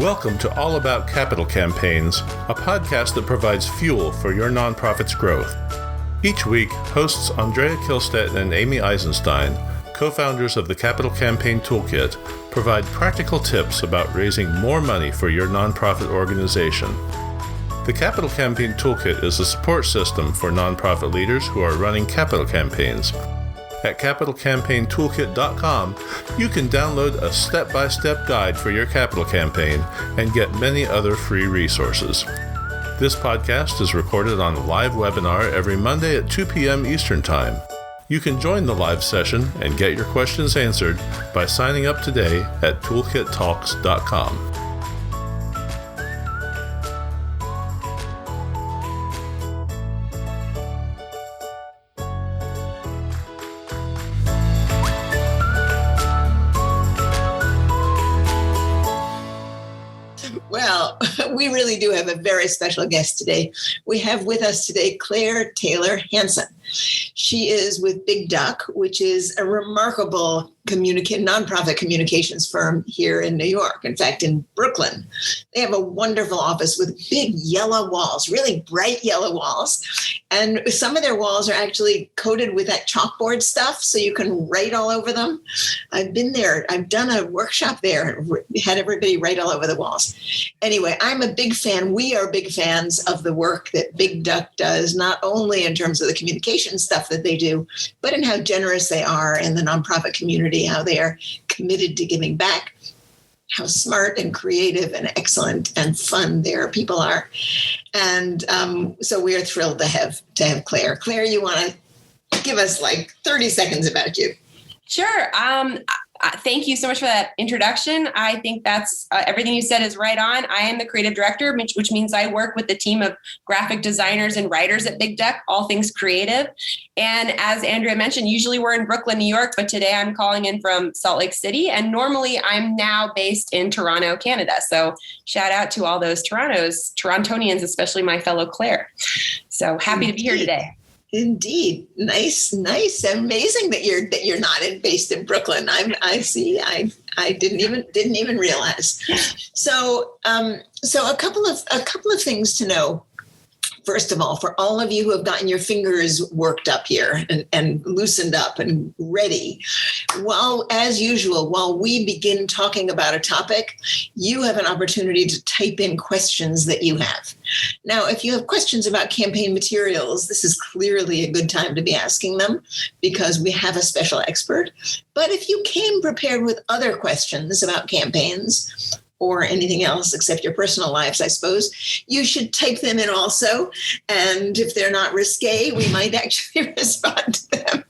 Welcome to All About Capital Campaigns, a podcast that provides fuel for your nonprofit's growth. Each week, hosts Andrea Kihlstedt and Amy Eisenstein, co-founders of the Capital Campaign Toolkit, provide practical tips about raising more money for your nonprofit organization. The Capital Campaign Toolkit is a support system for nonprofit leaders who are running capital campaigns. At capitalcampaigntoolkit.com, you can download a step-by-step guide for your capital campaign and get many other free resources. This podcast is recorded on a live webinar every Monday at 2 p.m. Eastern Time. You can join the live session and get your questions answered by signing up today at toolkittalks.com. Well, we really do have a very special guest today. We have with us today Claire Taylor Hanson. She is with Big Duck, which is a remarkable nonprofit communications firm here in New York. In fact, in Brooklyn, they have a wonderful office with big yellow walls, really bright yellow walls. And some of their walls are actually coated with that chalkboard stuff, so you can write all over them. I've been there. I've done a workshop there, had everybody write all over the walls. Anyway, I'm a big fan. We are big fans of the work that Big Duck does, not only in terms of the communication stuff that they do, but in how generous they are in the nonprofit community, how they are committed to giving back, how smart and creative and excellent and fun their people are. And so we are thrilled to have Claire. Claire, you want to give us like 30 seconds about you? Sure. Thank you so much for that introduction. I think that's everything you said is right on. I am the creative director, which means I work with the team of graphic designers and writers at Big Duck, all things creative. And as Andrea mentioned, usually we're in Brooklyn, New York, but today I'm calling in from Salt Lake City. And normally I'm now based in Toronto, Canada. So shout out to all those Torontonians, especially my fellow Claire. So happy to be here today. Indeed. Nice. Amazing that you're not based in Brooklyn. I see. I didn't even realize. So a couple of things to know. First of all, for all of you who have gotten your fingers worked up here and loosened up and ready, as usual, while we begin talking about a topic, you have an opportunity to type in questions that you have. Now, if you have questions about campaign materials, this is clearly a good time to be asking them because we have a special expert. But if you came prepared with other questions about campaigns, or anything else except your personal lives, I suppose, you should type them in also. And if they're not risque, we might actually respond to them.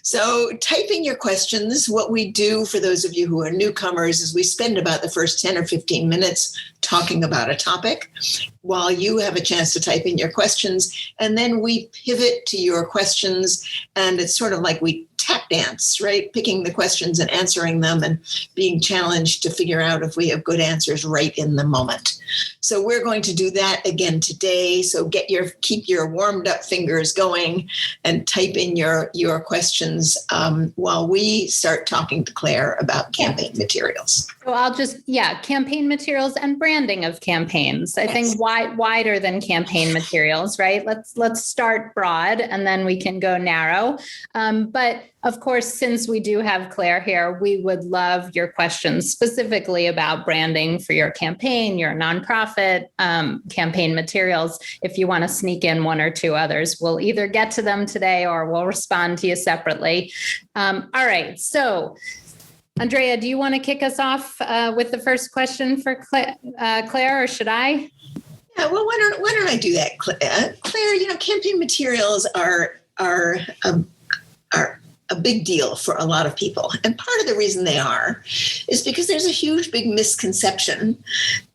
So typing your questions, what we do for those of you who are newcomers is we spend about the first 10 or 15 minutes talking about a topic while you have a chance to type in your questions. And then we pivot to your questions. And it's sort of like we tap dance, right? Picking the questions and answering them and being challenged to figure out if we have good answers right in the moment. So we're going to do that again today. So keep your warmed up fingers going and type in your questions while we start talking to Claire about campaign materials. So I'll campaign materials and branding of campaigns. I think wider than campaign materials, right? Let's start broad and then we can go narrow. But of course, since we do have Claire here, we would love your questions specifically about branding for your campaign, your nonprofit, campaign materials. If you want to sneak in one or two others, we'll either get to them today or we'll respond to you separately. All right. So Andrea, do you want to kick us off with the first question for Claire, or should I? Yeah, well, why don't I do that, Claire? Claire, campaign materials are a big deal for a lot of people. And part of the reason they are is because there's a huge, big misconception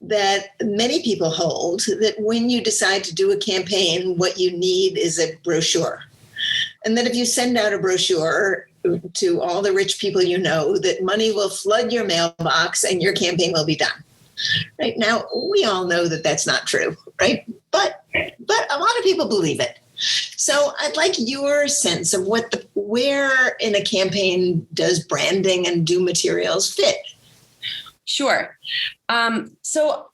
that many people hold that when you decide to do a campaign, what you need is a brochure. And that if you send out a brochure to all the rich people you know, that money will flood your mailbox and your campaign will be done. Right now, we all know that that's not true, right? But a lot of people believe it. So I'd like your sense of where in a campaign does branding and do materials fit? Sure. So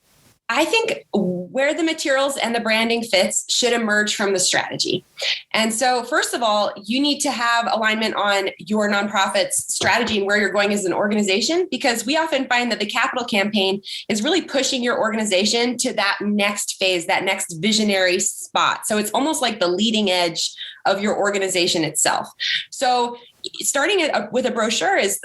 I think where the materials and the branding fits should emerge from the strategy. And so, first of all, you need to have alignment on your nonprofit's strategy and where you're going as an organization, because we often find that the capital campaign is really pushing your organization to that next phase, that next visionary spot. So it's almost like the leading edge of your organization itself. So starting with a brochure is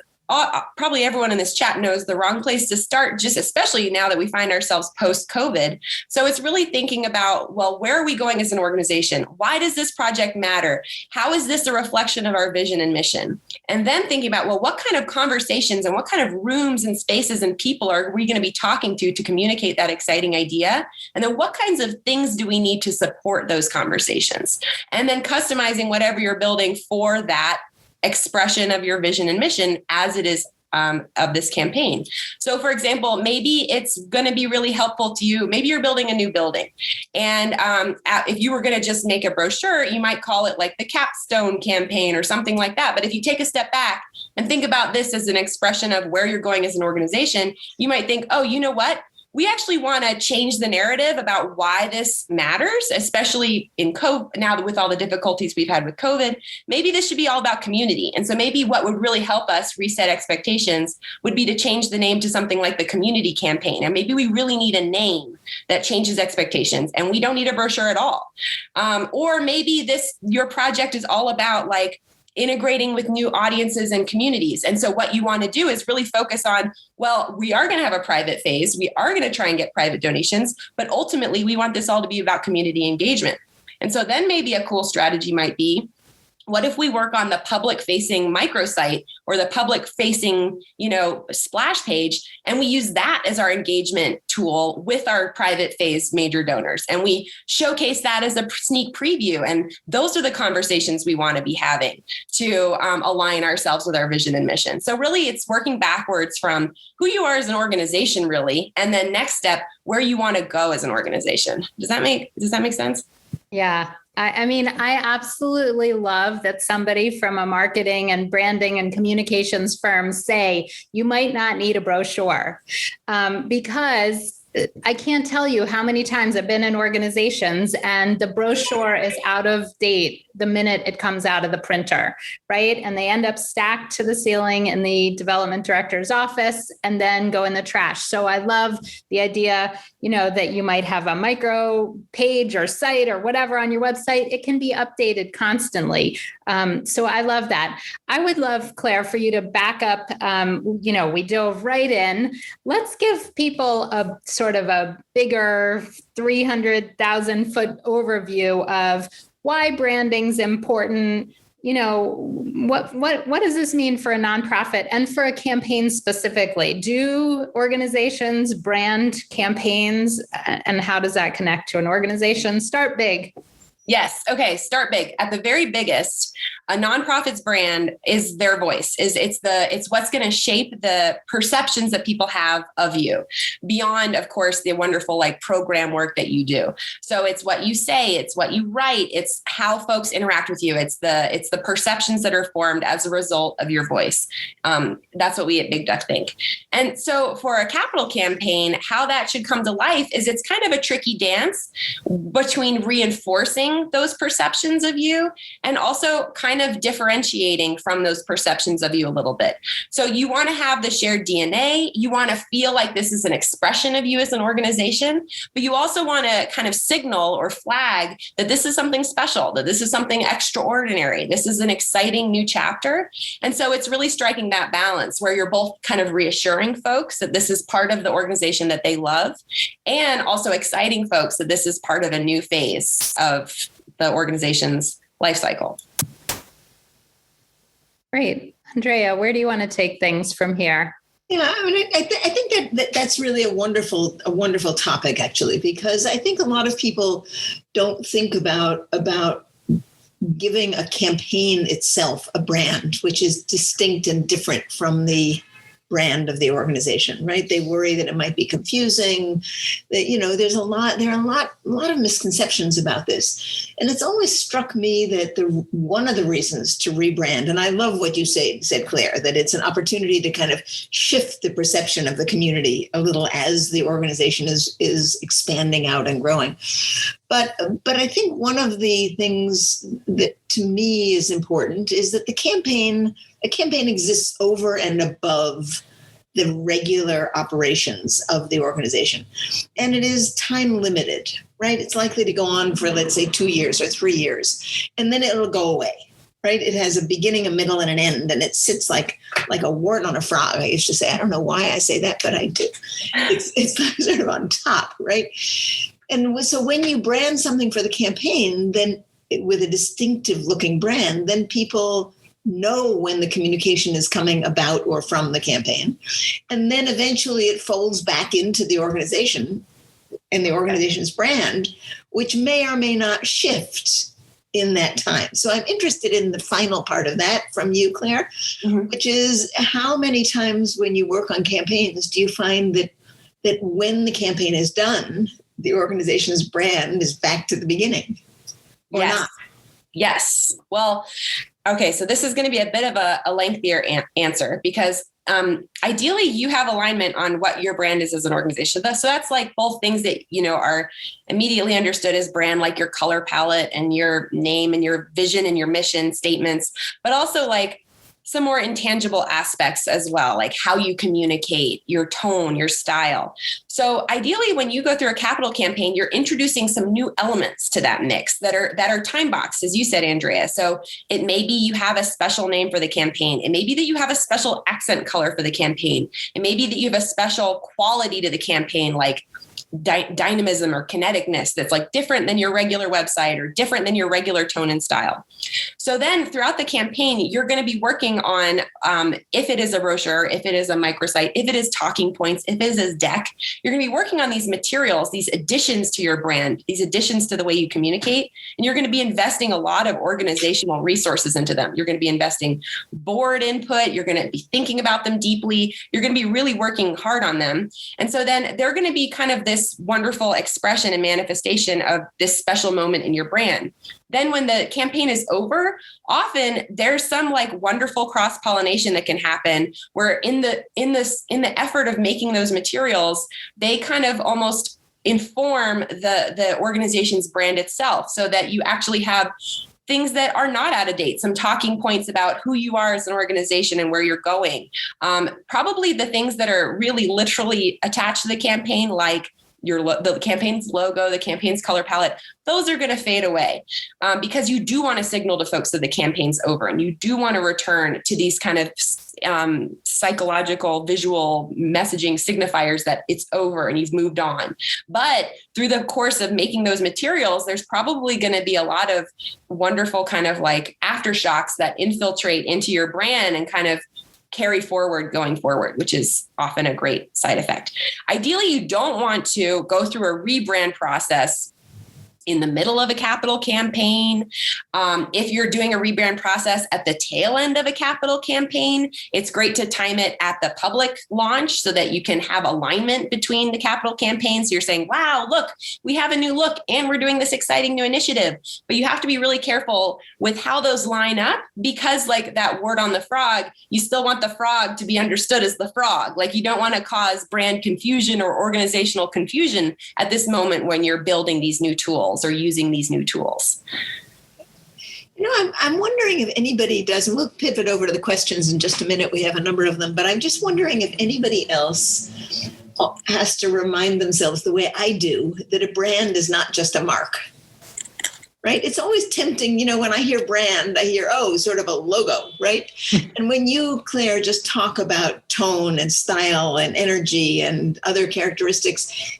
probably everyone in this chat knows the wrong place to start, just especially now that we find ourselves post-COVID. So it's really thinking about, well, where are we going as an organization? Why does this project matter? How is this a reflection of our vision and mission? And then thinking about, well, what kind of conversations and what kind of rooms and spaces and people are we going to be talking to communicate that exciting idea? And then what kinds of things do we need to support those conversations? And then customizing whatever you're building for that expression of your vision and mission as it is of this campaign. So for example, maybe it's going to be really helpful to you. Maybe you're building a new building. And if you were going to just make a brochure, you might call it like the capstone campaign or something like that. But if you take a step back and think about this as an expression of where you're going as an organization, you might think, oh, you know what? We actually want to change the narrative about why this matters, especially in COVID, now with all the difficulties we've had with COVID. Maybe this should be all about community. And so maybe what would really help us reset expectations would be to change the name to something like the community campaign. And maybe we really need a name that changes expectations and we don't need a brochure at all. Or maybe your project is all about like integrating with new audiences and communities. And so what you want to do is really focus on, well, we are going to have a private phase. We are going to try and get private donations, but ultimately we want this all to be about community engagement. And so then maybe a cool strategy might be, what if we work on the public facing microsite or the public facing, splash page, and we use that as our engagement tool with our private phase major donors. And we showcase that as a sneak preview. And those are the conversations we want to be having to align ourselves with our vision and mission. So really it's working backwards from who you are as an organization, really. And then next step, where you want to go as an organization. Does that make sense? Yeah. I mean, I absolutely love that somebody from a marketing and branding and communications firm say you might not need a brochure because I can't tell you how many times I've been in organizations and the brochure is out of date the minute it comes out of the printer, right? And they end up stacked to the ceiling in the development director's office and then go in the trash. So I love the idea, that you might have a micro page or site or whatever on your website. It can be updated constantly. So I love that. I would love, Claire, for you to back up. We dove right in. Let's give people a sort of a bigger 300,000 foot overview of why branding's important. What does this mean for a nonprofit and for a campaign specifically? Do organizations brand campaigns, and how does that connect to an organization? Start big. Yes. Okay. Start big. At the very biggest, a nonprofit's brand is their voice. It's what's going to shape the perceptions that people have of you beyond, of course, the wonderful program work that you do. So it's what you say, it's what you write, it's how folks interact with you. It's the perceptions that are formed as a result of your voice. That's what we at Big Duck think. And so for a capital campaign, how that should come to life is it's kind of a tricky dance between reinforcing those perceptions of you and also kind of differentiating from those perceptions of you a little bit. So you want to have the shared DNA. You want to feel like this is an expression of you as an organization, but you also want to kind of signal or flag that this is something special, that this is something extraordinary. This is an exciting new chapter. And so it's really striking that balance where you're both kind of reassuring folks that this is part of the organization that they love and also exciting folks that this is part of a new phase of the organization's life cycle. Great. Andrea, where do you want to take things from here? Yeah, I mean, I think that's really a wonderful topic, actually, because I think a lot of people don't think about giving a campaign itself a brand, which is distinct and different from the brand of the organization, right? They worry that it might be confusing, that, there are a lot of misconceptions about this. And it's always struck me that one of the reasons to rebrand, and I love what you said, Claire, that it's an opportunity to kind of shift the perception of the community a little as the organization is expanding out and growing. But I think one of the things that to me is important is that a campaign exists over and above the regular operations of the organization. And it is time limited, right? It's likely to go on for, let's say, 2 years or 3 years, and then it'll go away, right? It has a beginning, a middle, and an end, and it sits like a wart on a frog. I used to say, I don't know why I say that, but I do. It's sort of on top, right? And so when you brand something for the campaign, then with a distinctive looking brand, then people know when the communication is coming about or from the campaign. And then eventually it folds back into the organization and the organization's brand, which may or may not shift in that time. So I'm interested in the final part of that from you, Claire, which is how many times when you work on campaigns do you find that when the campaign is done, the organization's brand is back to the beginning or not? Yes. Well, okay. So this is going to be a bit of a lengthier answer because ideally you have alignment on what your brand is as an organization. So that's like both things that, are immediately understood as brand, like your color palette and your name and your vision and your mission statements, but also like some more intangible aspects as well, like how you communicate, your tone, your style. So ideally, when you go through a capital campaign, you're introducing some new elements to that mix that are time boxed, as you said, Andrea. So it may be you have a special name for the campaign. It may be that you have a special accent color for the campaign. It may be that you have a special quality to the campaign, like dynamism or kineticness that's like different than your regular website or different than your regular tone and style. So then throughout the campaign, you're going to be working on, if it is a brochure, if it is a microsite, if it is talking points, if it is a deck, you're going to be working on these materials, these additions to your brand, these additions to the way you communicate, and you're going to be investing a lot of organizational resources into them. You're going to be investing board input. You're going to be thinking about them deeply. You're going to be really working hard on them. And so then they're going to be kind of this wonderful expression and manifestation of this special moment in your brand. Then when the campaign is over, often there's some like wonderful cross-pollination that can happen where in the effort of making those materials, they kind of almost inform the organization's brand itself so that you actually have things that are not out of date, some talking points about who you are as an organization and where you're going. Probably the things that are really literally attached to the campaign, like the campaign's logo, the campaign's color palette, those are going to fade away because you do want to signal to folks that the campaign's over, and you do want to return to these kind of psychological visual messaging signifiers that it's over and you've moved on. But through the course of making those materials, there's probably going to be a lot of wonderful kind of like aftershocks that infiltrate into your brand and kind of carry forward going forward, which is often a great side effect. Ideally, you don't want to go through a rebrand process in the middle of a capital campaign. If you're doing a rebrand process at the tail end of a capital campaign, it's great to time it at the public launch so that you can have alignment between the capital campaigns. So you're saying, wow, look, we have a new look and we're doing this exciting new initiative. But you have to be really careful with how those line up because like that word on the frog, you still want the frog to be understood as the frog. Like you don't want to cause brand confusion or organizational confusion at this moment when you're building these new tools or using these new tools. I'm wondering if anybody does, and we'll pivot over to the questions in just a minute. We have a number of them, but I'm just wondering if anybody else has to remind themselves the way I do that a brand is not just a mark, right? It's always tempting, when I hear brand, I hear, sort of a logo, right? And when you, Claire, just talk about tone and style and energy and other characteristics,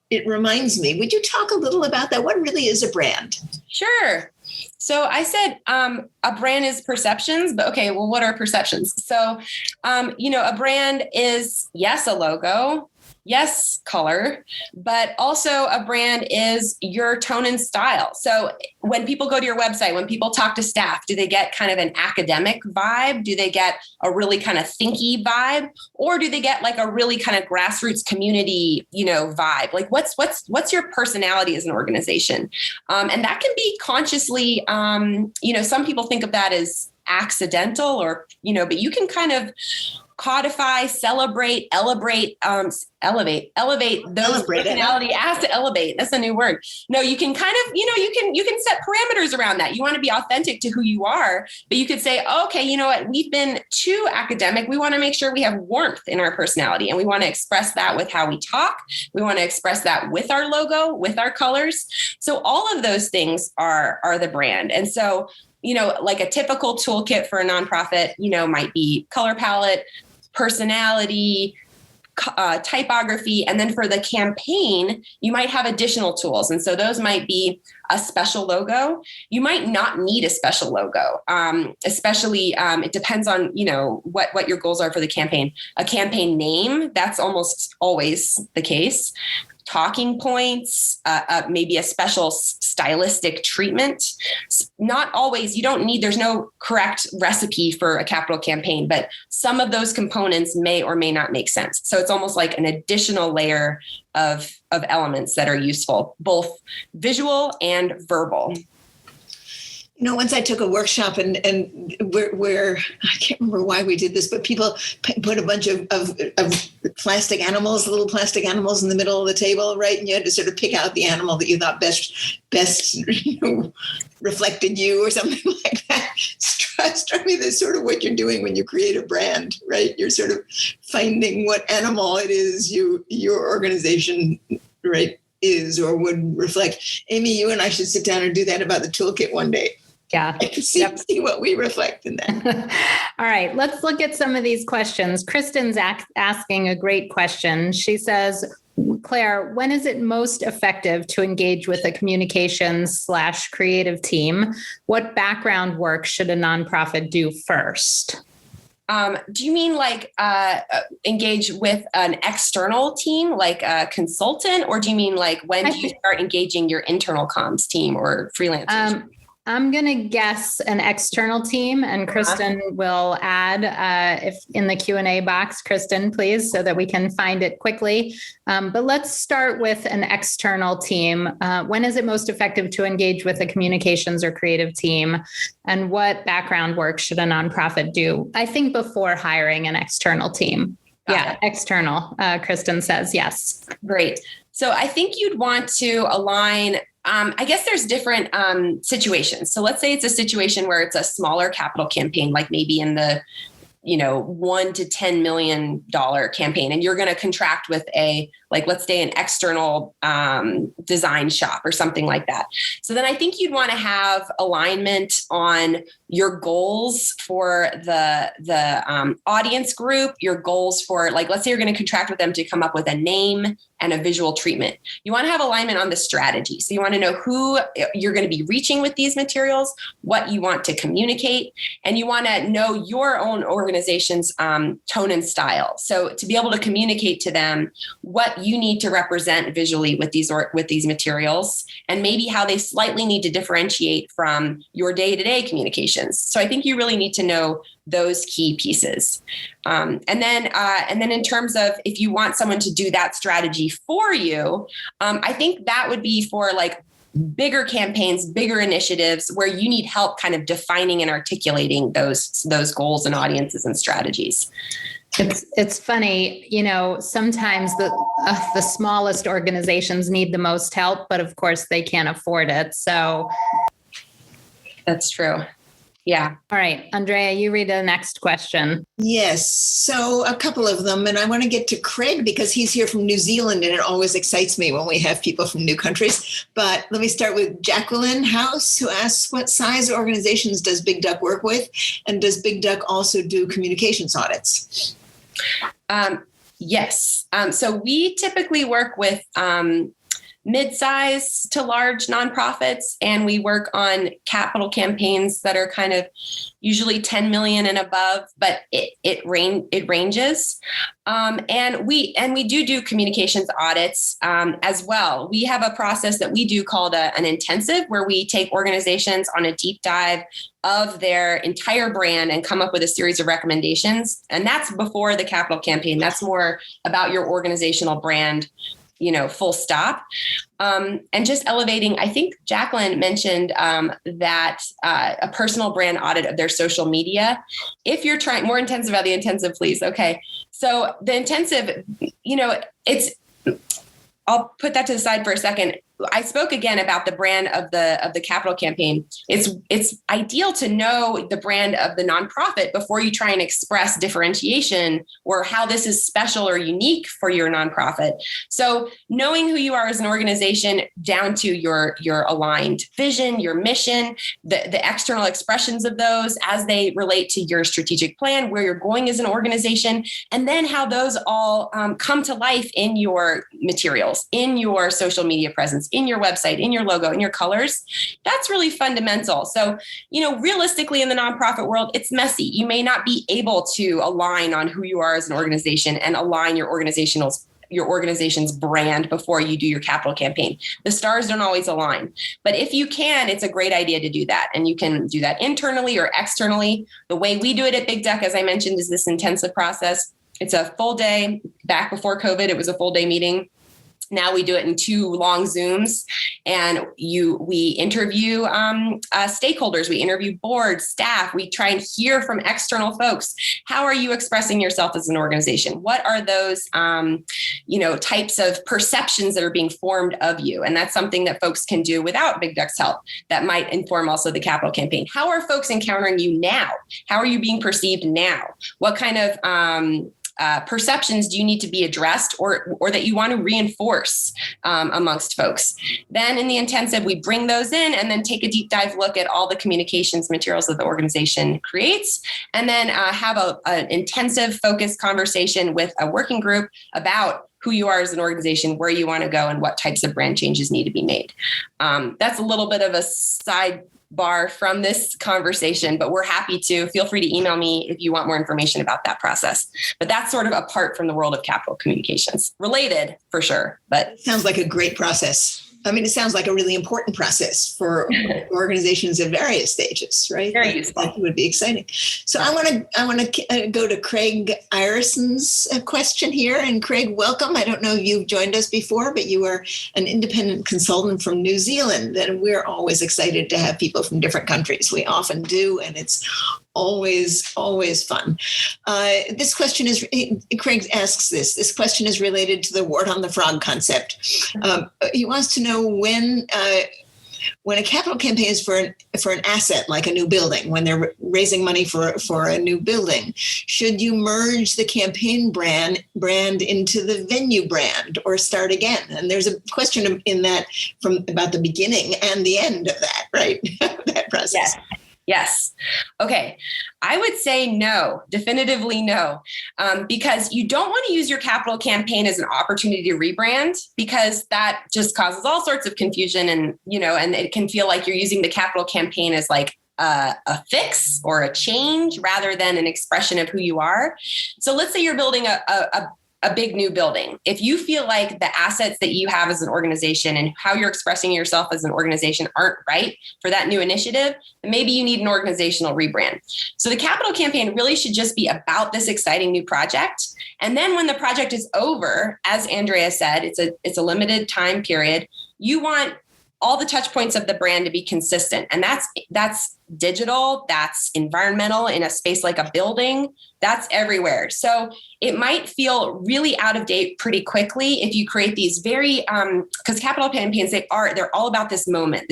it reminds me, would you talk a little about that? What really is a brand? Sure. So I said a brand is perceptions, but okay, well, what are perceptions? So, a brand is, yes, a logo. yes, color, but also a brand is your tone and style. So when people go to your website, when people talk to staff, do they get kind of an academic vibe? Do they get a really kind of thinky vibe? Or do they get like a really kind of grassroots community, vibe? Like what's your personality as an organization? And that can be consciously, some people think of that as accidental or, but you can kind of codify, celebrate, elevate those personality has to elevate. That's a new word. No, you can kind of, you can set parameters around that. You want to be authentic to who you are, but you could say, okay, you know what? We've been too academic. We want to make sure we have warmth in our personality, and we want to express that with how we talk. We want to express that with our logo, with our colors. So all of those things are the brand. And so, like a typical toolkit for a nonprofit, might be color palette, personality, typography. And then for the campaign, you might have additional tools. And so those might be a special logo. You might not need a special logo, especially it depends on, what your goals are for the campaign. A campaign name, that's almost always the case. Talking points, maybe a special stylistic treatment. Not always, there's no correct recipe for a capital campaign, but some of those components may or may not make sense. So it's almost like an additional layer of elements that are useful, both visual and verbal. Once I took a workshop and where I can't remember why we did this, but people put a bunch of plastic animals, little plastic animals in the middle of the table, right? And you had to sort of pick out the animal that you thought best reflected you or something like that. Struck me that's sort of what you're doing when you create a brand, right? You're sort of finding what animal it is your organization, right, is or would reflect. Amy, you and I should sit down and do that about the toolkit one day. Yeah. See what we reflect in that. All right. Let's look at some of these questions. Kristen's asking a great question. She says, Claire, when is it most effective to engage with a communications/creative team? What background work should a nonprofit do first? Do you mean like engage with an external team, like a consultant, or do you mean like when do you start engaging your internal comms team or freelancers? I'm going to guess an external team, and Kristen will add if in the Q&A box, Kristen, please, so that we can find it quickly. But let's start with an external team. When is it most effective to engage with a communications or creative team? And what background work should a nonprofit do? I think before hiring an external team. External. Kristen says yes. Great. So I think you'd want to align. I guess there's different situations. So let's say it's a situation where it's a smaller capital campaign, like maybe in the, $1 to $10 million campaign, and you're going to contract with let's say an external design shop or something like that. So then I think you'd want to have alignment on your goals for the audience group, your goals for let's say you're going to contract with them to come up with a name and a visual treatment. You want to have alignment on the strategy. So you want to know who you're going to be reaching with these materials, what you want to communicate, and you want to know your own organization's tone and style. So to be able to communicate to them what you need to represent visually with these materials, and maybe how they slightly need to differentiate from your day-to-day communications. So I think you really need to know those key pieces. And then in terms of if you want someone to do that strategy for you, I think that would be for bigger campaigns, bigger initiatives where you need help kind of defining and articulating those goals and audiences and strategies. It's funny, sometimes the smallest organizations need the most help, but of course they can't afford it. So that's true. Yeah. All right. Andrea, you read the next question. Yes. So a couple of them. And I want to get to Craig because he's here from New Zealand, and it always excites me when we have people from new countries. But let me start with Jacqueline House, who asks, what size organizations does Big Duck work with? And does Big Duck also do communications audits? Yes. So we typically work with mid-size to large nonprofits, and we work on capital campaigns that are kind of usually 10 million and above, but it ranges. And we do communications audits as well. We have a process that we do called an intensive, where we take organizations on a deep dive of their entire brand and come up with a series of recommendations. And that's before the capital campaign. That's more about your organizational brand, full stop. And just elevating, I think Jacqueline mentioned that a personal brand audit of their social media. If you're trying more intensive about the intensive, please. Okay. So the intensive, I'll put that to the side for a second. I spoke again about the brand of the capital campaign. It's ideal to know the brand of the nonprofit before you try and express differentiation or how this is special or unique for your nonprofit. So knowing who you are as an organization down to your aligned vision, your mission, the external expressions of those as they relate to your strategic plan, where you're going as an organization, and then how those all come to life in your materials, in your social media presence, in your website, in your logo, in your colors. That's really fundamental. So, realistically in the nonprofit world, it's messy. You may not be able to align on who you are as an organization and align your organization's brand before you do your capital campaign. The stars don't always align, but if you can, it's a great idea to do that. And you can do that internally or externally. The way we do it at Big Duck, as I mentioned, is this intensive process. It's a full day. Back before COVID, it was a full day meeting. Now we do it in 2 long Zooms, and we interview stakeholders. We interview board, staff. We try and hear from external folks. How are you expressing yourself as an organization? What are those, types of perceptions that are being formed of you? And that's something that folks can do without Big Duck's help. That might inform also the capital campaign. How are folks encountering you now? How are you being perceived now? What kind of perceptions do you need to be addressed or that you want to reinforce amongst folks? Then in the intensive, we bring those in and then take a deep dive look at all the communications materials that the organization creates, and then have an intensive focused conversation with a working group about who you are as an organization, where you want to go, and what types of brand changes need to be made. That's a little bit of a side bar from this conversation, but we're happy to. Feel free to email me if you want more information about that process. But that's sort of apart from the world of capital communications. Related for sure, but it sounds like a great process. I mean, it sounds like a really important process for organizations at various stages, right? Very useful. That would be exciting. So I want to go to Craig Ireson's question here. And Craig, welcome. I don't know if you've joined us before, but you are an independent consultant from New Zealand, and we're always excited to have people from different countries. We often do, and it's always fun. This question is, Craig asks this question is related to the wart on the frog concept. He wants to know when a capital campaign is for an asset, like a new building, when they're raising money for a new building, should you merge the campaign brand into the venue brand or start again? And there's a question in that about the beginning and the end of that, right? That process. Yes. Okay. I would say no, definitively no, because you don't want to use your capital campaign as an opportunity to rebrand, because that just causes all sorts of confusion, and it can feel like you're using the capital campaign as like a fix or a change rather than an expression of who you are. So let's say you're building a big new building. If you feel like the assets that you have as an organization and how you're expressing yourself as an organization aren't right for that new initiative, then maybe you need an organizational rebrand. So the capital campaign really should just be about this exciting new project. And then when the project is over, as Andrea said, it's a limited time period. You want all the touch points of the brand to be consistent. And that's digital, that's environmental in a space like a building, that's everywhere. So it might feel really out of date pretty quickly if you create these very, because capital campaigns, they're all about this moment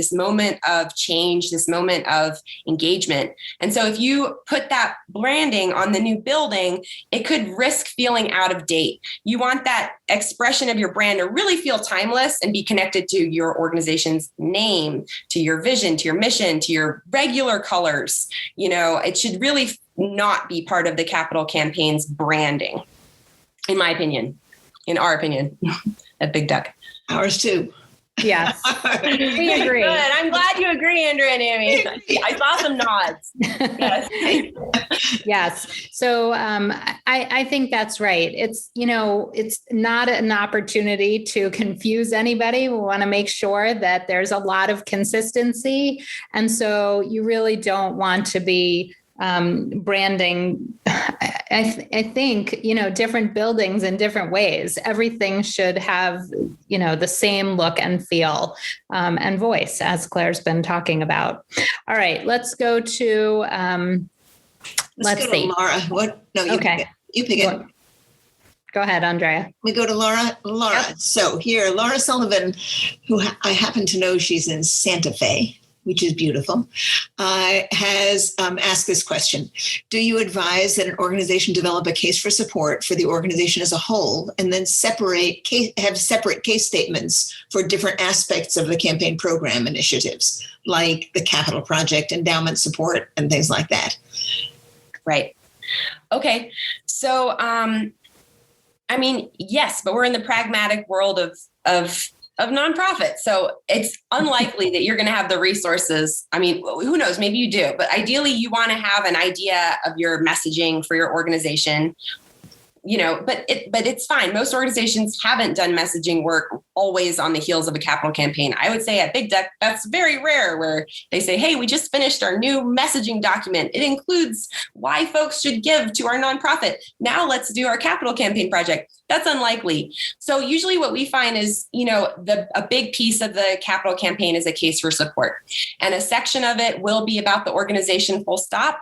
of change, this moment of engagement. And so if you put that branding on the new building, it could risk feeling out of date. You want that expression of your brand to really feel timeless and be connected to your organization's name, to your vision, to your mission, to your regular colors. It should really not be part of the capital campaign's branding, in my opinion, in our opinion at Big Duck. Ours too. Yes, we agree. Good. I'm glad you agree, Andrea and Amy. I saw some nods. Yes. Yes. So I think that's right. It's not an opportunity to confuse anybody. We want to make sure that there's a lot of consistency. And so you really don't want to be branding, I think, different buildings in different ways. Everything should have, the same look and feel and voice, as Claire's been talking about. All right, let's go to, let's see. To Laura. What? No, you okay. You pick it. Go ahead, Andrea. We go to Laura. Yep. So here, Laura Sullivan, who I happen to know, she's in Santa Fe, which is beautiful, has asked this question. Do you advise that an organization develop a case for support for the organization as a whole and then have separate case statements for different aspects of the campaign program initiatives, like the capital project, endowment support, and things like that? Right. Okay. So, yes, but we're in the pragmatic world of nonprofit. So it's unlikely that you're going to have the resources. I mean, who knows? Maybe you do, but ideally you want to have an idea of your messaging for your organization, but it's fine. Most organizations haven't done messaging work always on the heels of a capital campaign. I would say at Big Duck, that's very rare where they say, hey, we just finished our new messaging document. It includes why folks should give to our nonprofit. Now let's do our capital campaign project. That's unlikely. So usually what we find is, a big piece of the capital campaign is a case for support. And a section of it will be about the organization full stop.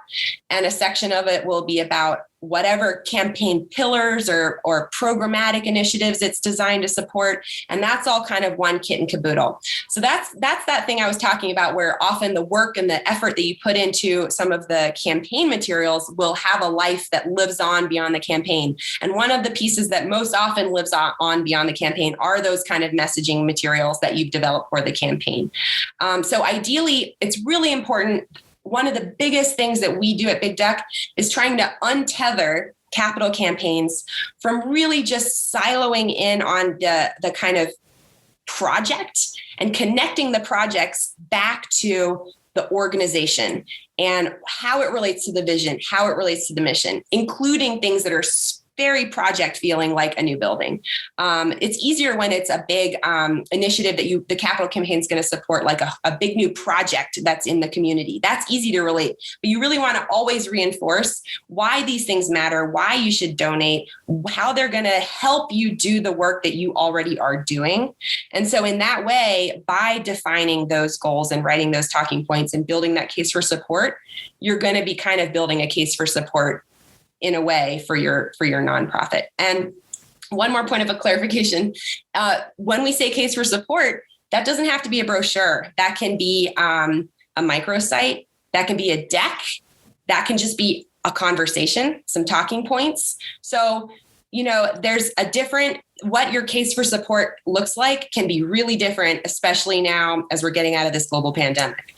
And a section of it will be about whatever campaign pillars or programmatic initiatives it's designed to support. And that's all kind of one kit and caboodle. So that's that thing I was talking about, where often the work and the effort that you put into some of the campaign materials will have a life that lives on beyond the campaign. And one of the pieces that most often lives on beyond the campaign are those kind of messaging materials that you've developed for the campaign. So ideally, it's really important. One of the biggest things that we do at Big Duck is trying to untether capital campaigns from really just siloing in on the kind of project and connecting the projects back to the organization and how it relates to the vision, how it relates to the mission, including things that are very project feeling, like a new building. It's easier when it's a big initiative that the capital campaign is going to support, like a big new project that's in the community. That's easy to relate, but you really want to always reinforce why these things matter, why you should donate, how they're going to help you do the work that you already are doing. And so in that way, by defining those goals and writing those talking points and building that case for support, you're going to be kind of building a case for support in a way for your nonprofit. And one more point of a clarification, when we say case for support, that doesn't have to be a brochure. That can be a microsite, that can be a deck, that can just be a conversation, some talking points. So, there's what your case for support looks like can be really different, especially now as we're getting out of this global pandemic.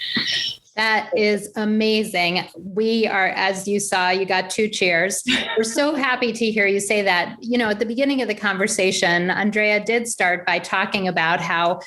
That is amazing. We are, as you saw, you got 2 cheers. We're so happy to hear you say that. At the beginning of the conversation, Andrea did start by talking about how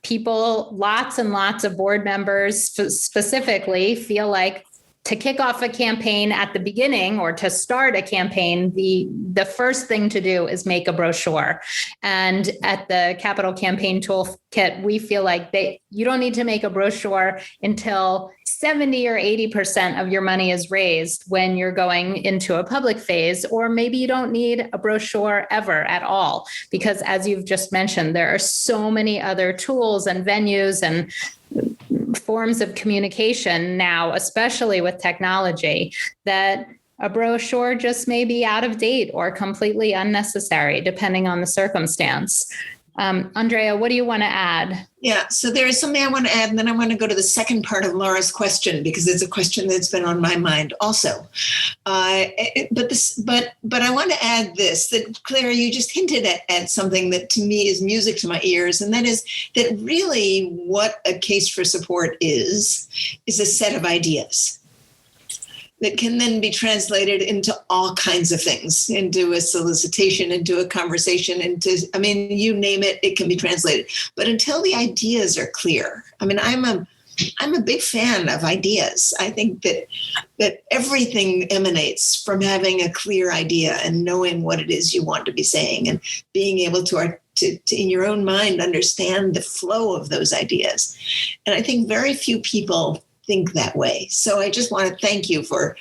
people, lots and lots of board members specifically, feel like to kick off a campaign at the beginning or to start a campaign, the first thing to do is make a brochure. And at the Capital Campaign Toolkit, we feel like you don't need to make a brochure until 70 or 80% of your money is raised when you're going into a public phase, or maybe you don't need a brochure ever at all, because as you've just mentioned, there are so many other tools and venues and forms of communication now, especially with technology, that a brochure just may be out of date or completely unnecessary, depending on the circumstance. Andrea, what do you want to add? Yeah, so there is something I want to add, and then I want to go to the second part of Laura's question, because it's a question that's been on my mind also. But I want to add this, that Claire, you just hinted at something that to me is music to my ears, and that is that really what a case for support is a set of ideas. that can then be translated into all kinds of things, into a solicitation, into a conversation, you name it, it can be translated. But until the ideas are clear, I'm a big fan of ideas. I think that everything emanates from having a clear idea and knowing what it is you want to be saying and being able to in your own mind understand the flow of those ideas. And I think very few people think that way. So I just want to thank you for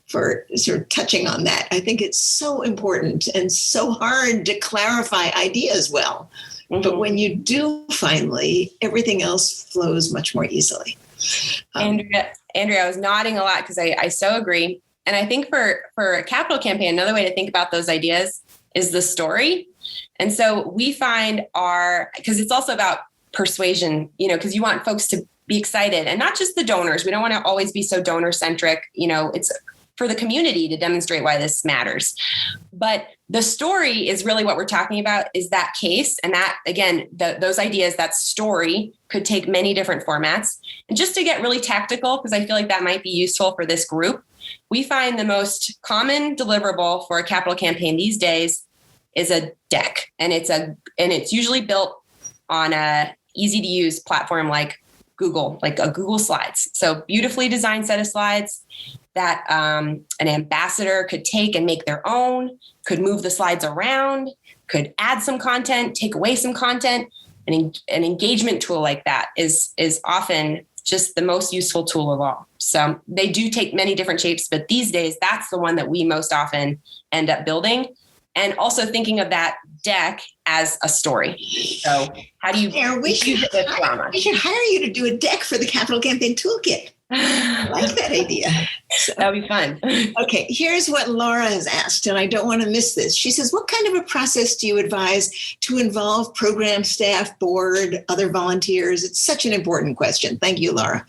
sort of touching on that. I think it's so important and so hard to clarify ideas well. Mm-hmm. But when you do finally, everything else flows much more easily. Andrea, I was nodding a lot because I so agree. And I think for a capital campaign, another way to think about those ideas is the story. And so we find because it's also about persuasion, because you want folks to be excited, and not just the donors. We don't want to always be so donor centric. It's for the community to demonstrate why this matters. But the story is really what we're talking about, is that case. And that, again, those ideas, that story could take many different formats. And just to get really tactical, because I feel like that might be useful for this group, we find the most common deliverable for a capital campaign these days is a deck. And it's usually built on a easy to use platform like Google, like a Google Slides. So beautifully designed set of slides that an ambassador could take and make their own, could move the slides around, could add some content, take away some content. An engagement tool like that is often just the most useful tool of all. So they do take many different shapes, but these days, that's the one that we most often end up building. And also thinking of that deck as a story. So how do you use it with drama? We should hire you to do a deck for the Capital Campaign Toolkit. I like that idea. So, that'd be fun. Okay, here's what Laura has asked, and I don't want to miss this. She says, what kind of a process do you advise to involve program staff, board, other volunteers? It's such an important question. Thank you, Laura.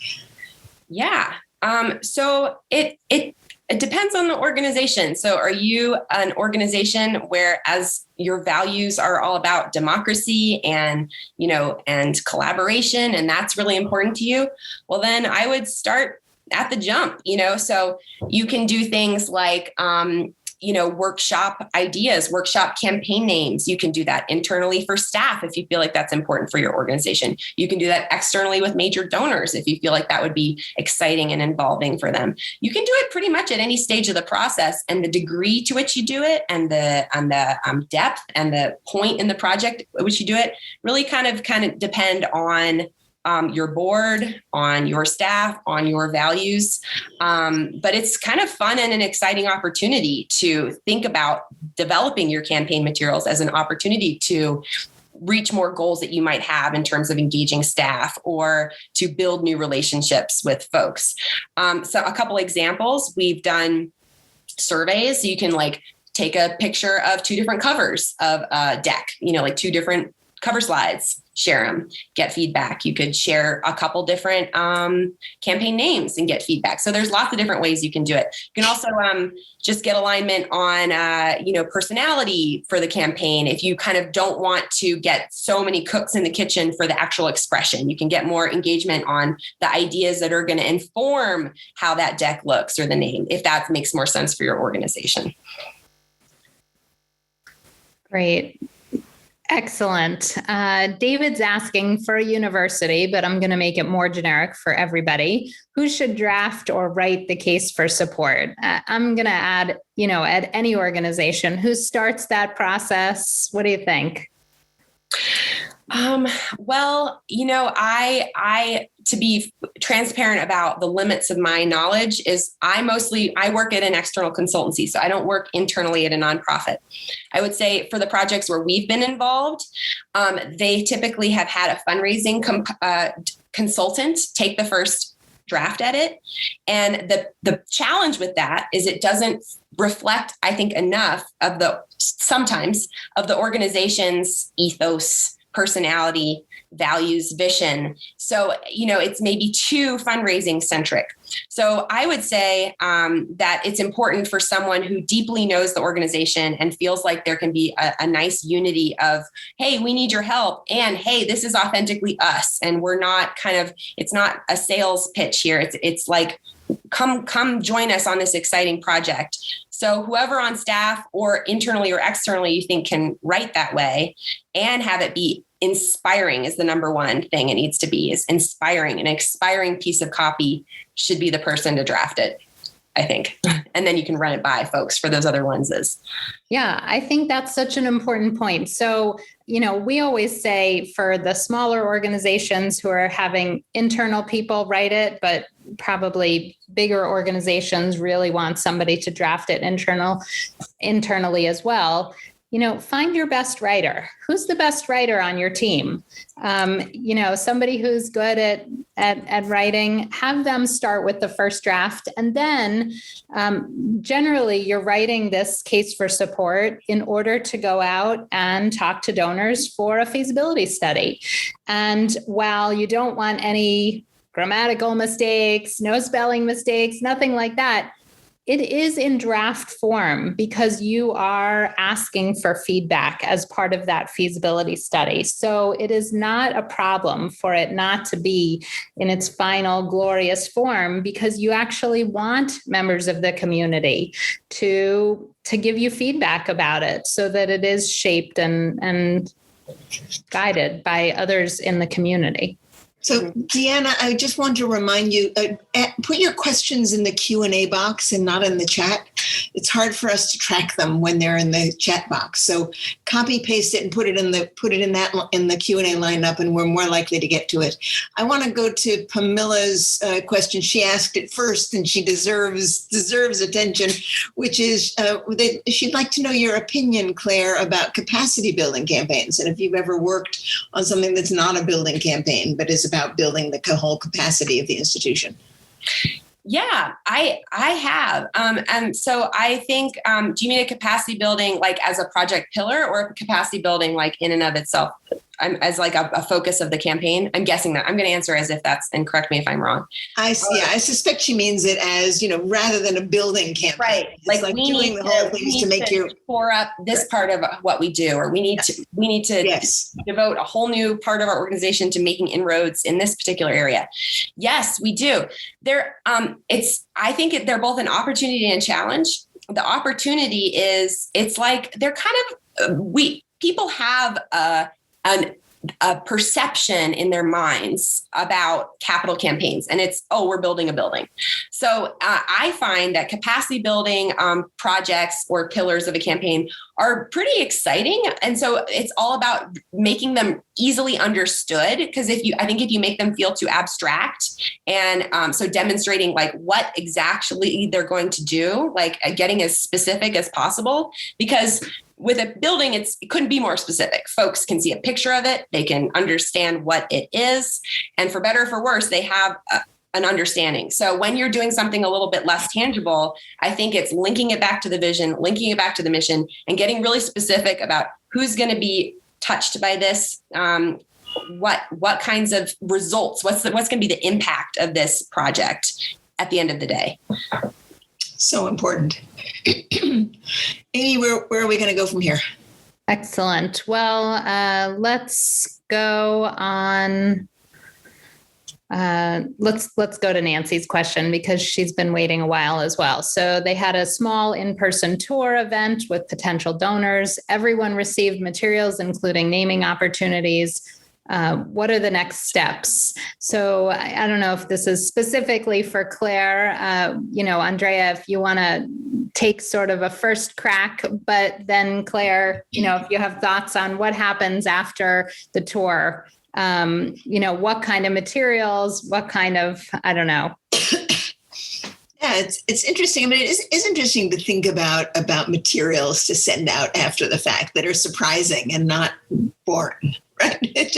Yeah. So it depends on the organization. So are you an organization where as your values are all about democracy and collaboration, and that's really important to you? Well, then I would start at the jump, so you can do things like, workshop ideas, workshop campaign names. You can do that internally for staff if you feel like that's important for your organization. You can do that externally with major donors if you feel like that would be exciting and involving for them. You can do it pretty much at any stage of the process, and the degree to which you do it and the depth and the point in the project at which you do it really kind of depend on your board, on your staff, on your values. But it's kind of fun and an exciting opportunity to think about developing your campaign materials as an opportunity to reach more goals that you might have in terms of engaging staff or to build new relationships with folks. So a couple examples, we've done surveys. So you can take a picture of two different covers of a deck, two different cover slides, share them, get feedback. You could share a couple different campaign names and get feedback. So there's lots of different ways you can do it. You can also just get alignment on, personality for the campaign. If you kind of don't want to get so many cooks in the kitchen for the actual expression, you can get more engagement on the ideas that are going to inform how that deck looks or the name, if that makes more sense for your organization. Great. Excellent. David's asking for a university, but I'm going to make it more generic for everybody. Who should draft or write the case for support? I'm going to add, at any organization, who starts that process? What do you think? Well, I to be transparent about the limits of my knowledge is I work at an external consultancy, so I don't work internally at a nonprofit. I would say for the projects where we've been involved, they typically have had a fundraising consultant take the first draft at it. And the challenge with that is it doesn't reflect, I think, enough sometimes of the organization's ethos, personality, values, vision. So, it's maybe too fundraising centric. So I would say that it's important for someone who deeply knows the organization and feels like there can be a nice unity of, hey, we need your help. And hey, this is authentically us. And we're not it's not a sales pitch here. It's like come join us on this exciting project. So whoever on staff or internally or externally you think can write that way and have it be inspiring is the number one thing it needs to be, is inspiring. An expiring piece of copy should be the person to draft it, I think. And then you can run it by folks for those other lenses. Yeah, I think that's such an important point. So, we always say for the smaller organizations who are having internal people write it, but probably bigger organizations really want somebody to draft it internally as well. Find your best writer. Who's the best writer on your team? Somebody who's good at writing, have them start with the first draft. And then generally you're writing this case for support in order to go out and talk to donors for a feasibility study. And while you don't want any grammatical mistakes, no spelling mistakes, nothing like that, it is in draft form because you are asking for feedback as part of that feasibility study. So it is not a problem for it not to be in its final glorious form, because you actually want members of the community to give you feedback about it so that it is shaped and guided by others in the community. So, Deanna, I just want to remind you, put your questions in the Q&A box and not in the chat. It's hard for us to track them when they're in the chat box. So copy paste it and put it in the Q&A lineup, and we're more likely to get to it. I want to go to Pamila's question. She asked it first, and she deserves attention, which is that she'd like to know your opinion, Claire, about capacity building campaigns, and if you've ever worked on something that's not a building campaign but is about building the whole capacity of the institution. Yeah, I have. And so I think, do you mean a capacity building like as a project pillar, or a capacity building like in and of itself? As like a focus of the campaign? I'm guessing that. I'm going to answer as if that's, and correct me if I'm wrong. I suspect she means it as, rather than a building campaign. Right. It's like doing the whole things to make you pour up this part of what we do, or we need to yes. devote a whole new part of our organization to making inroads in this particular area. Yes, we do. I think they're both an opportunity and challenge. The opportunity is, it's like they're kind of, people have a perception in their minds about capital campaigns, and it's, we're building a building. So I find that capacity building projects or pillars of a campaign are pretty exciting. And so it's all about making them easily understood, because if you make them feel too abstract, and so demonstrating like what exactly they're going to do, like getting as specific as possible, because with a building, it couldn't be more specific. Folks can see a picture of it. They can understand what it is. And for better or for worse, they have an understanding. So when you're doing something a little bit less tangible, I think it's linking it back to the vision, linking it back to the mission, and getting really specific about who's going to be touched by this, what kinds of results, what's going to be the impact of this project at the end of the day. So important. Amy, where are we going to go from here? Excellent. Well, let's go on. Let's go to Nancy's question, because she's been waiting a while as well. So they had a small in-person tour event with potential donors. Everyone received materials, including naming opportunities. What are the next steps? So I don't know if this is specifically for Claire, Andrea, if you want to take sort of a first crack, but then Claire, if you have thoughts on what happens after the tour, what kind of materials, what kind of, I don't know. Yeah, it's interesting. I mean, it is interesting to think about materials to send out after the fact that are surprising and not boring. Right.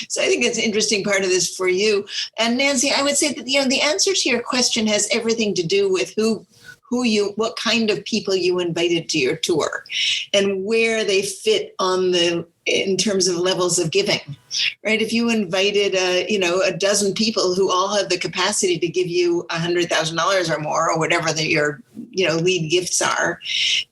So I think it's an interesting part of this for you. And Nancy, I would say that, the answer to your question has everything to do with what kind of people you invited to your tour and where they fit in terms of levels of giving, right? If you invited a dozen people who all have the capacity to give you $100,000 or more, or whatever your lead gifts are,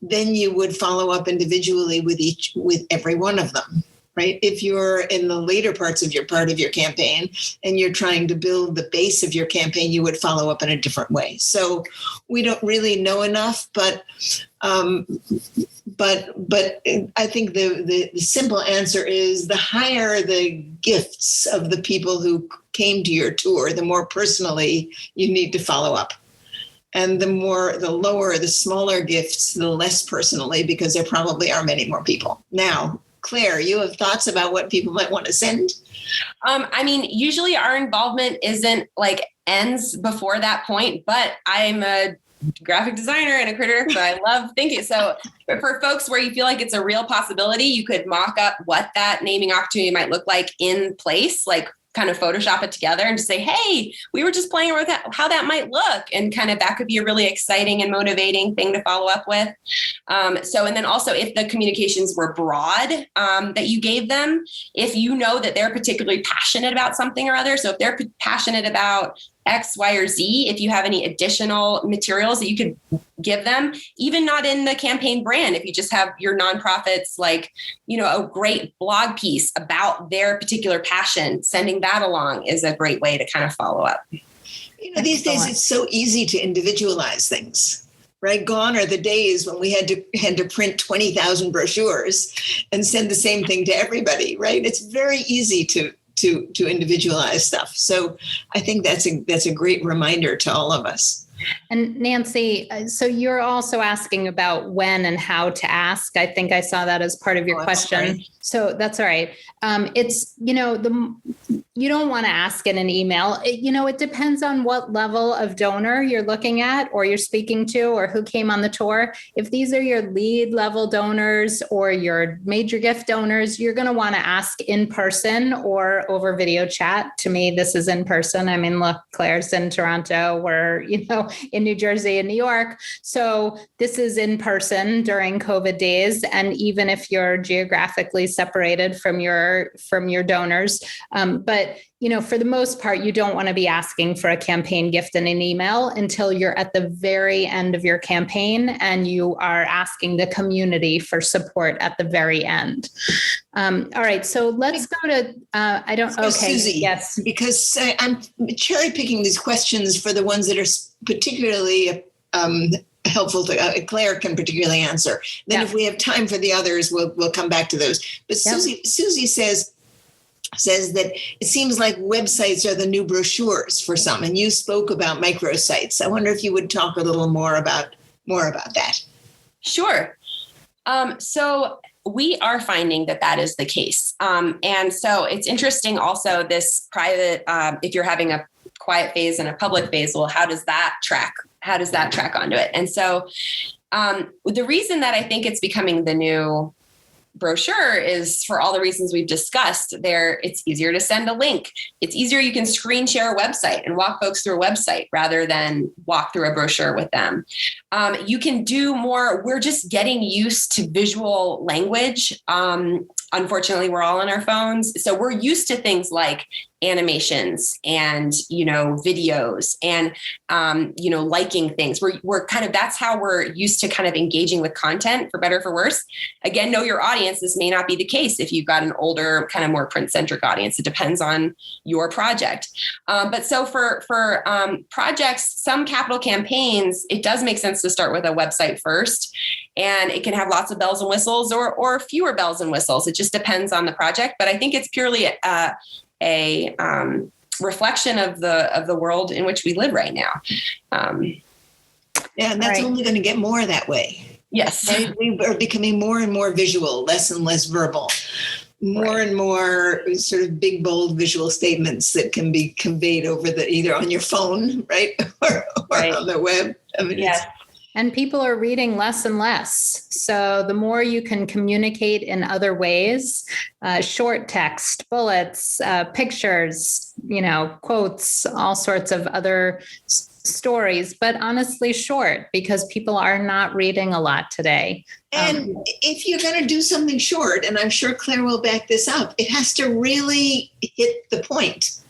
then you would follow up individually with every one of them. right? If you're in the later part of your campaign and you're trying to build the base of your campaign, you would follow up in a different way. So we don't really know enough, but I think the simple answer is the higher the gifts of the people who came to your tour, the more personally you need to follow up. And the lower, the smaller gifts, the less personally, because there probably are many more people. Now, Claire, you have thoughts about what people might want to send? Usually our involvement isn't ends before that point, but I'm a graphic designer and a critter, so I love thinking. So for folks where you feel like it's a real possibility, you could mock up what that naming opportunity might look like in place, kind of Photoshop it together and just say, hey, we were just playing with how that might look. And kind of that could be a really exciting and motivating thing to follow up with. And then also if the communications were broad that you gave them, if you know that they're particularly passionate about something or other. So if they're passionate about X, Y, or Z, if you have any additional materials that you could give them, even not in the campaign brand, if you just have your nonprofits, a great blog piece about their particular passion, sending that along is a great way to kind of follow up. These days it's so easy to individualize things, right? Gone are the days when we had to print 20,000 brochures and send the same thing to everybody, right? It's very easy to individualize stuff. So I think that's a great reminder to all of us. And Nancy, so you're also asking about when and how to ask. I think I saw that as part of your question. Sorry. So that's all right. It's, you don't want to ask in an email. It depends on what level of donor you're looking at or you're speaking to or who came on the tour. If these are your lead level donors or your major gift donors, you're going to want to ask in person or over video chat. To me, this is in person. I mean, look, Claire's in Toronto. We're, in New Jersey and New York. So this is in person during COVID days. And even if you're geographically separated from your donors, but for the most part, you don't want to be asking for a campaign gift in an email until you're at the very end of your campaign and you are asking the community for support at the very end. All right, so let's go to, Susie, yes. Because I'm cherry picking these questions for the ones that are particularly helpful to Claire can particularly answer. Then if we have time for the others, we'll come back to those. But Susie says that it seems like websites are the new brochures for some, and you spoke about microsites. I wonder if you would talk a little more about that. Sure. So we are finding that is the case. And so it's interesting also this private, if you're having a quiet phase and a public phase, well, how does that track? How does that track onto it? And so the reason that I think it's becoming the new brochure is for all the reasons we've discussed there. It's easier to send a link. It's easier. You can screen share a website and walk folks through a website rather than walk through a brochure with them. You can do more. We're just getting used to visual language. Unfortunately, we're all on our phones. So we're used to things like animations and, videos and, liking things. We're kind of, that's how we're used to kind of engaging with content, for better or for worse. Again, know your audience. This may not be the case if you've got an older, kind of more print-centric audience. It depends on your project. But so for projects, some capital campaigns, it does make sense to start with a website first. And it can have lots of bells and whistles or fewer bells and whistles. It just depends on the project. But I think it's purely a reflection of the world in which we live right now. And that's only going to get more that way. Yes. Right? We are becoming more and more visual, less and less verbal, more and more sort of big, bold visual statements that can be conveyed over either on your phone, right? or on the web. I mean, And people are reading less and less. So the more you can communicate in other ways, short text, bullets, pictures, quotes, all sorts of other stories, but honestly short, because people are not reading a lot today. And if you're going to do something short, and I'm sure Claire will back this up, it has to really hit the point.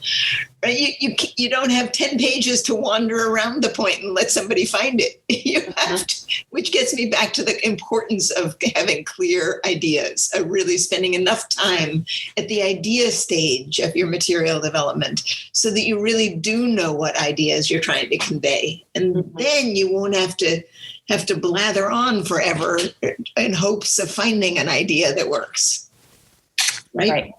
Right? You don't have 10 pages to wander around the point and let somebody find it. You have to, which gets me back to the importance of having clear ideas, of really spending enough time at the idea stage of your material development so that you really do know what ideas you're trying to convey. And then you won't have to blather on forever in hopes of finding an idea that works. Right.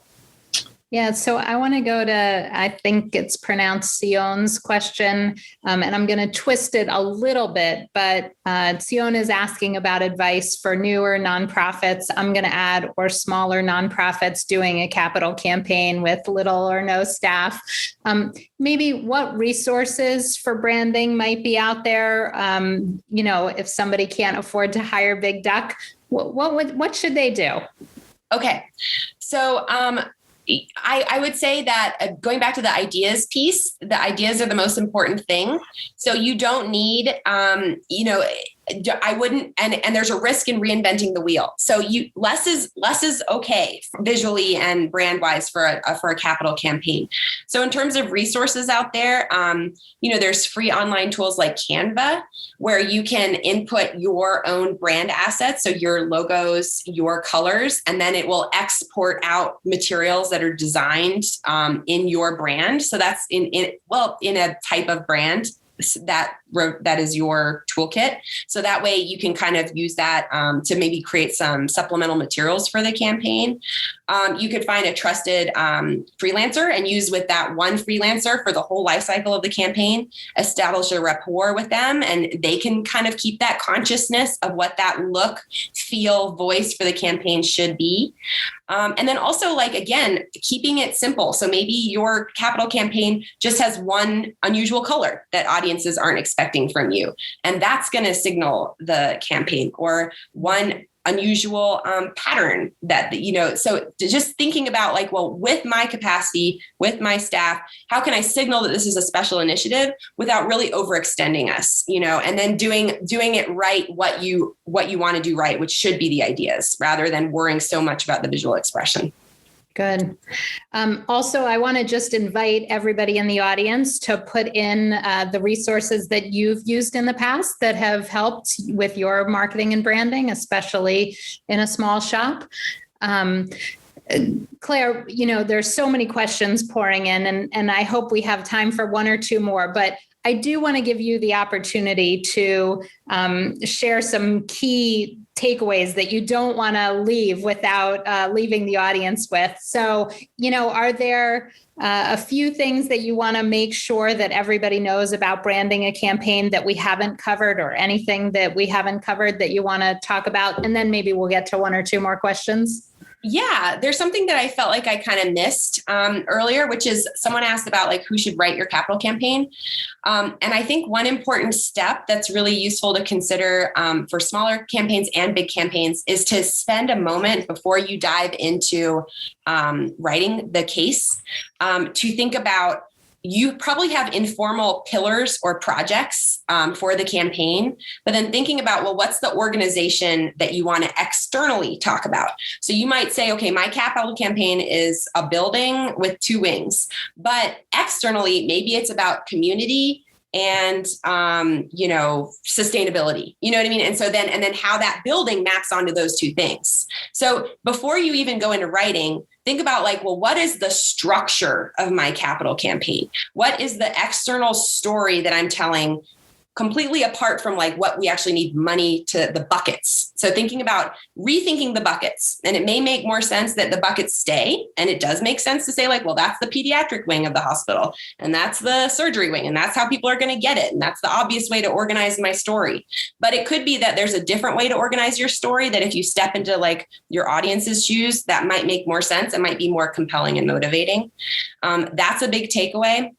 Yeah, so I want to go to, I think it's pronounced Sion's question, and I'm going to twist it a little bit, but Sion is asking about advice for newer nonprofits. I'm going to add, or smaller nonprofits doing a capital campaign with little or no staff. Maybe what resources for branding might be out there? If somebody can't afford to hire Big Duck, what should they do? Okay, so I would say that going back to the ideas piece, the ideas are the most important thing. So you don't need, I wouldn't, and there's a risk in reinventing the wheel. So less is okay visually and brand wise for a capital campaign. So in terms of resources out there, there's free online tools like Canva, where you can input your own brand assets. So your logos, your colors, and then it will export out materials that are designed in your brand. So that's in a type of brand that is your toolkit. So that way you can kind of use that to maybe create some supplemental materials for the campaign. You could find a trusted freelancer and use with that one freelancer for the whole life cycle of the campaign, establish a rapport with them, and they can kind of keep that consciousness of what that look, feel, voice for the campaign should be. And then also, again, keeping it simple. So maybe your capital campaign just has one unusual color that audiences aren't expecting from you. And that's going to signal the campaign, or one unusual pattern that, so just thinking about with my capacity, with my staff, how can I signal that this is a special initiative without really overextending us, and then doing it right, what you want to do right, which should be the ideas rather than worrying so much about the visual expression. Good. Also, I want to just invite everybody in the audience to put in the resources that you've used in the past that have helped with your marketing and branding, especially in a small shop. Claire, there's so many questions pouring in, and I hope we have time for one or two more, but I do want to give you the opportunity to share some key takeaways that you don't want to leave without leaving the audience with. So, are there a few things that you want to make sure that everybody knows about branding a campaign that we haven't covered, or anything that we haven't covered that you want to talk about? And then maybe we'll get to one or two more questions. Yeah, there's something that I felt like I kind of missed earlier, which is someone asked about who should write your capital campaign. And I think one important step that's really useful to consider for smaller campaigns and big campaigns is to spend a moment before you dive into writing the case to think about, you probably have informal pillars or projects for the campaign, but then thinking about, what's the organization that you want to externally talk about? So you might say, okay, my capital campaign is a building with 2 wings, but externally, maybe it's about community and, sustainability, you know what I mean? And so then how that building maps onto those 2 things. So before you even go into writing, think about what is the structure of my capital campaign? What is the external story that I'm telling, completely apart from what we actually need money to, the buckets? So thinking about rethinking the buckets, and it may make more sense that the buckets stay. And it does make sense to say that's the pediatric wing of the hospital, and that's the surgery wing, and that's how people are going to get it. And that's the obvious way to organize my story. But it could be that there's a different way to organize your story, that if you step into your audience's shoes, that might make more sense. It might be more compelling and motivating. That's a big takeaway.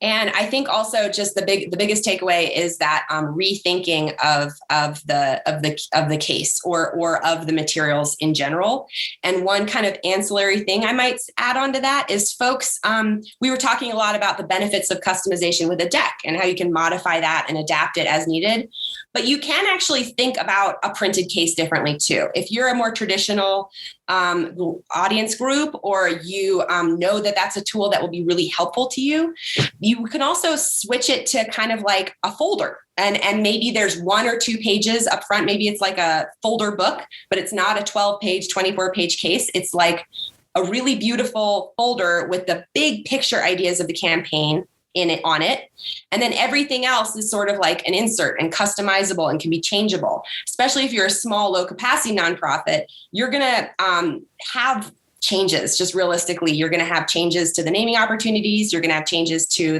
And I think also just the biggest takeaway is that rethinking of the case or of the materials in general. And one kind of ancillary thing I might add on to that is, folks, we were talking a lot about the benefits of customization with a deck and how you can modify that and adapt it as needed. But you can actually think about a printed case differently too. If you're a more traditional audience group, or you know that that's a tool that will be really helpful to you, you can also switch it to kind of like a folder. And maybe there's 1 or 2 pages up front. Maybe it's like a folder book, but it's not a 12-page, 24-page case. It's like a really beautiful folder with the big picture ideas of the campaign on it. And then everything else is sort of like an insert and customizable and can be changeable. Especially if you're a small, low capacity nonprofit, you're going to have changes. Just realistically, you're going to have changes to the naming opportunities. You're going to have changes to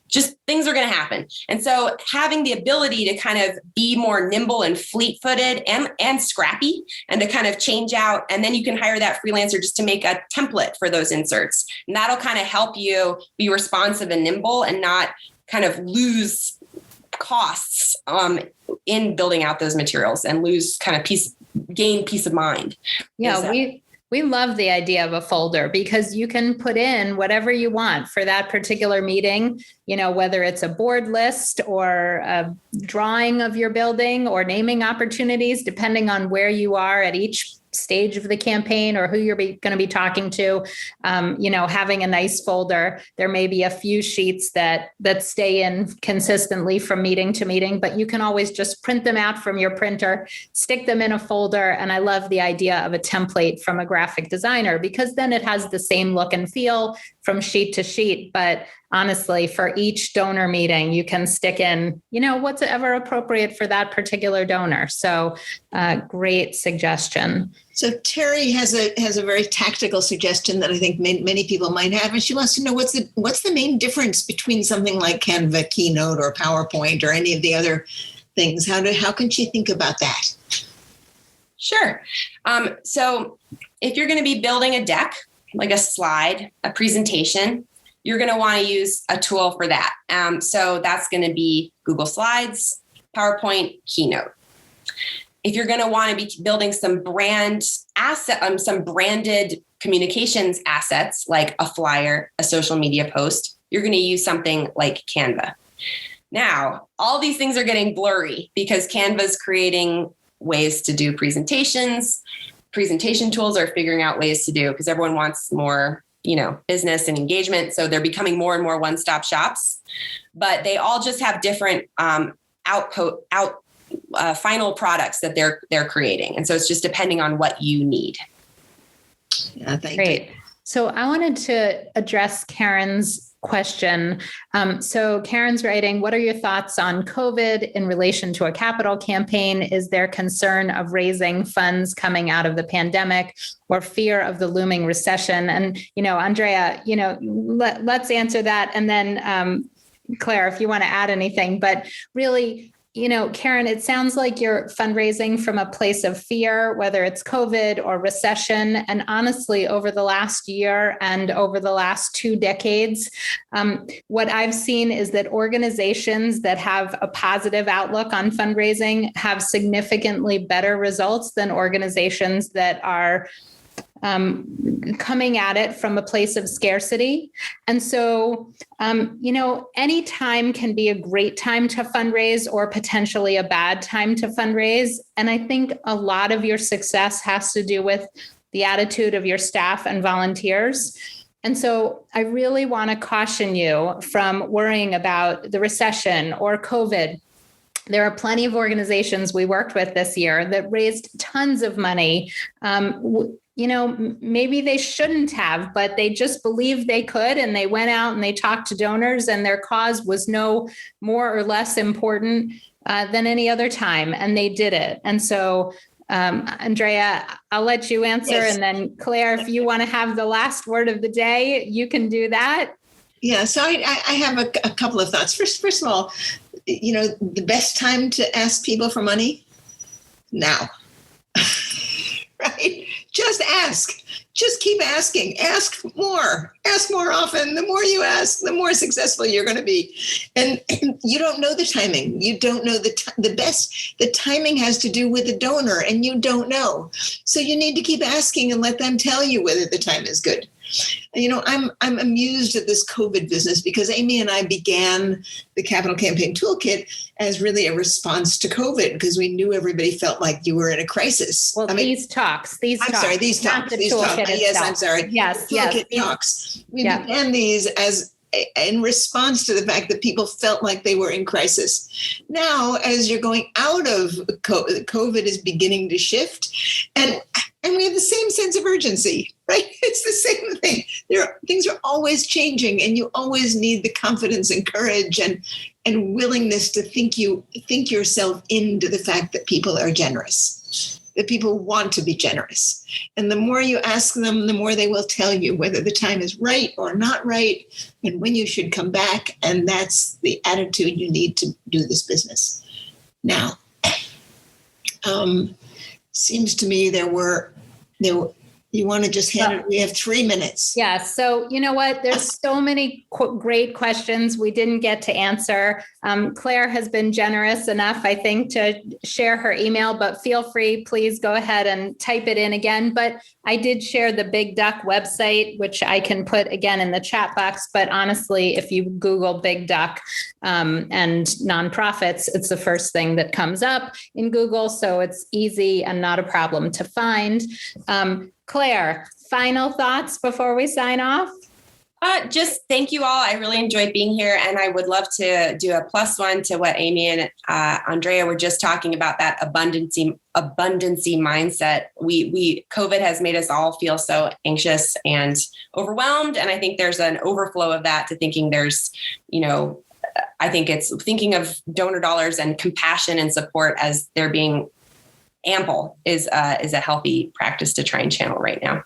just things are going to happen. And so having the ability to kind of be more nimble and fleet-footed and scrappy, and to kind of change out, and then you can hire that freelancer just to make a template for those inserts. And that'll kind of help you be responsive and nimble and not kind of lose costs in building out those materials and lose kind of gain peace of mind. Yeah, we love the idea of a folder, because you can put in whatever you want for that particular meeting, whether it's a board list or a drawing of your building or naming opportunities, depending on where you are at each stage of the campaign or who you're going to be talking to. Having a nice folder. There may be a few sheets that stay in consistently from meeting to meeting, but you can always just print them out from your printer, stick them in a folder. And I love the idea of a template from a graphic designer, because then it has the same look and feel from sheet to sheet. But honestly, for each donor meeting, you can stick in, what's ever appropriate for that particular donor. So great suggestion. So Terry has a very tactical suggestion that I think many people might have, and she wants to know what's the main difference between something like Canva, Keynote, or PowerPoint, or any of the other things. How can she think about that? Sure. So if you're going to be building a deck, like a slide, a presentation, you're going to want to use a tool for that. So that's going to be Google Slides, PowerPoint, Keynote. If you're going to want to be building some brand asset, some branded communications assets, like a flyer, a social media post, you're going to use something like Canva. Now, all these things are getting blurry because Canva's creating ways to do presentations. Presentation tools are figuring out ways to do, because everyone wants more, business and engagement. So they're becoming more and more one-stop shops, but they all just have different final products that they're creating. And so it's just depending on what you need. Yeah, thank Great. you. So I wanted to address Karen's question. So Karen's writing, what are your thoughts on COVID in relation to a capital campaign? Is there concern of raising funds coming out of the pandemic or fear of the looming recession? And, Andrea, let's answer that. And then Claire, if you want to add anything, but really, Karen, it sounds like you're fundraising from a place of fear, whether it's COVID or recession. And honestly, over the last year and over the last 2 decades, what I've seen is that organizations that have a positive outlook on fundraising have significantly better results than organizations that are coming at it from a place of scarcity. And so, any time can be a great time to fundraise or potentially a bad time to fundraise. And I think a lot of your success has to do with the attitude of your staff and volunteers. And so I really want to caution you from worrying about the recession or COVID. There are plenty of organizations we worked with this year that raised tons of money. Maybe they shouldn't have, but they just believed they could. And they went out and they talked to donors, and their cause was no more or less important than any other time. And they did it. And so, Andrea, I'll let you answer. Yes. And then Claire, if you want to have the last word of the day, you can do that. Yeah. So I have a couple of thoughts. First of all, the best time to ask people for money? Now. Right? Just ask. Just keep asking. Ask more often. The more you ask, the more successful you're going to be. And you don't know the timing. You don't know the timing has to do with the donor, and you don't know. So you need to keep asking and let them tell you whether the time is good. I'm amused at this COVID business because Amy and I began the Capital Campaign Toolkit as really a response to COVID because we knew everybody felt like you were in a crisis. Well, these talks. Yes, I'm sorry. Yes, Toolkit talks. We began these as in response to the fact that people felt like they were in crisis. Now, as you're going out of COVID is beginning to shift, and we have the same sense of urgency, right? It's the same thing. Things are always changing, and you always need the confidence and courage and willingness to think yourself into the fact that people are generous, that people want to be generous. And the more you ask them, the more they will tell you whether the time is right or not right, and when you should come back. And that's the attitude you need to do this business. Now, seems to me you want to just hand it. We have 3 minutes. Yeah. So you know what? There's so many great questions we didn't get to answer. Claire has been generous enough, I think, to share her email, but feel free, please go ahead and type it in again. But I did share the Big Duck website, which I can put again in the chat box. But honestly, if you Google Big Duck and nonprofits, it's the first thing that comes up in Google. So it's easy and not a problem to find. Claire, final thoughts before we sign off? Just thank you all. I really enjoyed being here, and I would love to do a +1 to what Amy and Andrea were just talking about, that abundancy mindset. COVID has made us all feel so anxious and overwhelmed, and I think there's an overflow of that to thinking there's, I think it's thinking of donor dollars and compassion and support as there being ample is a healthy practice to try and channel right now.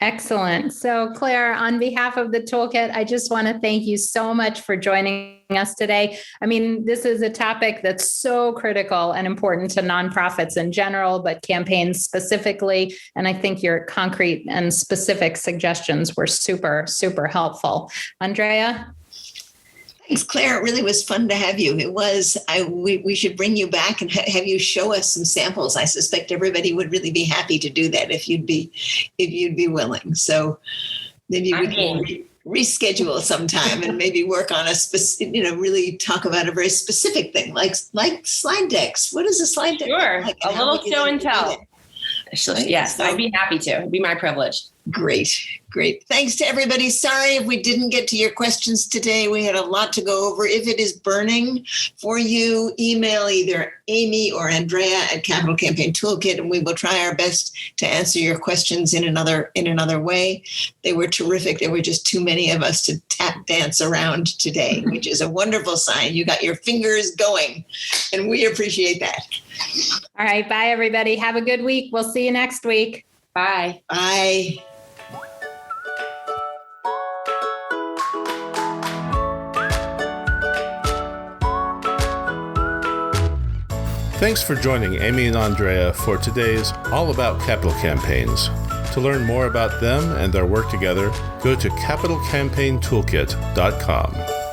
Excellent. So Claire, on behalf of the Toolkit, I just want to thank you so much for joining us today. I mean, this is a topic that's so critical and important to nonprofits in general, but campaigns specifically. And I think your concrete and specific suggestions were super, super helpful. Andrea? Thanks, Claire. It really was fun to have you. It was. We should bring you back and have you show us some samples. I suspect everybody would really be happy to do that if you'd be willing. So maybe we can reschedule sometime and maybe work on really talk about a very specific thing like slide decks. What is a slide deck? Sure, like, a little show and tell. Yes, I'd be happy to. It'd be my privilege. Great. Thanks to everybody. Sorry if we didn't get to your questions today. We had a lot to go over. If it is burning for you, email either Amy or Andrea at Capital Campaign Toolkit, and we will try our best to answer your questions in another way. They were terrific. There were just too many of us to tap dance around today, which is a wonderful sign. You got your fingers going, and we appreciate that. All right. Bye, everybody. Have a good week. We'll see you next week. Bye. Bye. Thanks for joining Amy and Andrea for today's All About Capital Campaigns. To learn more about them and their work together, go to capitalcampaigntoolkit.com.